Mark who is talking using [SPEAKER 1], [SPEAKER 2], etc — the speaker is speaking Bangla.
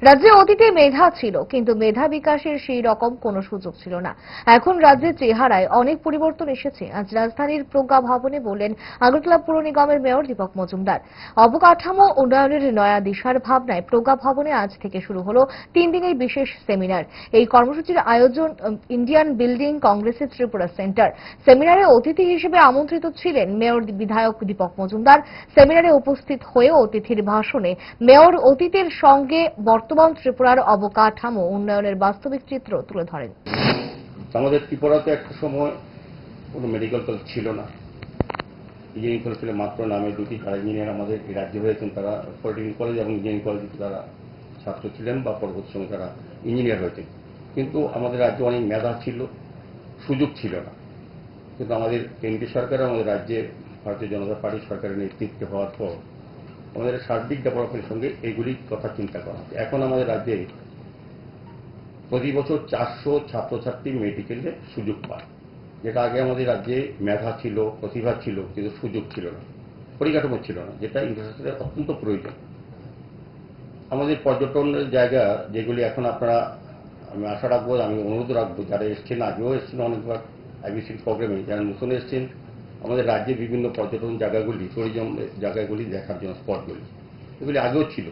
[SPEAKER 1] রাজ্যে অতীতে মেধা ছিল, কিন্তু মেধা বিকাশের সেই রকম কোনো সুযোগ ছিল না। এখন রাজ্যের চেহারায় অনেক পরিবর্তন এসেছে। আজ রাজধানীর প্রজ্ঞা ভবনে বললেন আগরতলা পুর নিগমের মেয়র দীপক মজুমদার। অবকাঠামো উন্নয়নের নয়া দিশার ভাবনায় প্রজ্ঞা ভবনে আজ থেকে শুরু হলো 3 দিনের বিশেষ সেমিনার। এই কর্মসূচির আয়োজন ইন্ডিয়ান বিল্ডিং কংগ্রেসের ত্রিপুরা সেন্টার। সেমিনারে অতিথি হিসেবে আমন্ত্রিত ছিলেন মেয়র বিধায়ক দীপক মজুমদার। সেমিনারে উপস্থিত হয়ে অতিথির ভাষণে মেয়র অতীতের সঙ্গে বর্তমান ত্রিপুরার অবকাঠামো উন্নয়নের বাস্তবিক চিত্র তুলে ধরেন।
[SPEAKER 2] আমাদের ত্রিপুরাতে একটা সময় কোনো মেডিকেল কলেজ ছিল না। ইঞ্জিনিয়ারিং কলেজ ছিল মাত্র নামে দুটি। যারা ইঞ্জিনিয়ার আমাদের এই রাজ্যে হয়েছেন তারা পলিটেকনিক কলেজ এবং ইঞ্জিনিয়ারিং কলেজে তারা ছাত্র ছিলেন বা পরবর্তী সময় তারা ইঞ্জিনিয়ার হয়েছেন। কিন্তু আমাদের রাজ্যে অনেক মেধা ছিল, সুযোগ ছিল না। কিন্তু আমাদের কেন্দ্রীয় সরকার আমাদের রাজ্যে ভারতীয় জনতা পার্টি সরকারের নেতৃত্বে হওয়ার পর আমাদের সার্বিক ডেভেলপমেন্টের সঙ্গে এগুলি কথা চিন্তা করা হচ্ছে। এখন আমাদের রাজ্যে প্রতি বছর 400 ছাত্রছাত্রী মেডিকেলে সুযোগ পায়, যেটা আগে আমাদের রাজ্যে মেধা ছিল, প্রতিভা ছিল, কিন্তু সুযোগ ছিল না, পরিকাঠামো ছিল না, যেটা ইনফ্রাস্ট্রাকচারের অত্যন্ত প্রয়োজন। আমাদের পর্যটনের জায়গা যেগুলি এখন আপনারা, আমি আশা রাখবো, আমি অনুরোধ রাখবো, যারা এসছেন, আগেও এসছেন অনেকবার আইবিসি প্রোগ্রামে, যারা নতুন এসছেন, আমাদের রাজ্যে বিভিন্ন পর্যটন জায়গাগুলি, ট্যুরিজম জায়গাগুলি দেখার জন্য স্পটগুলি, এগুলি আগেও ছিল।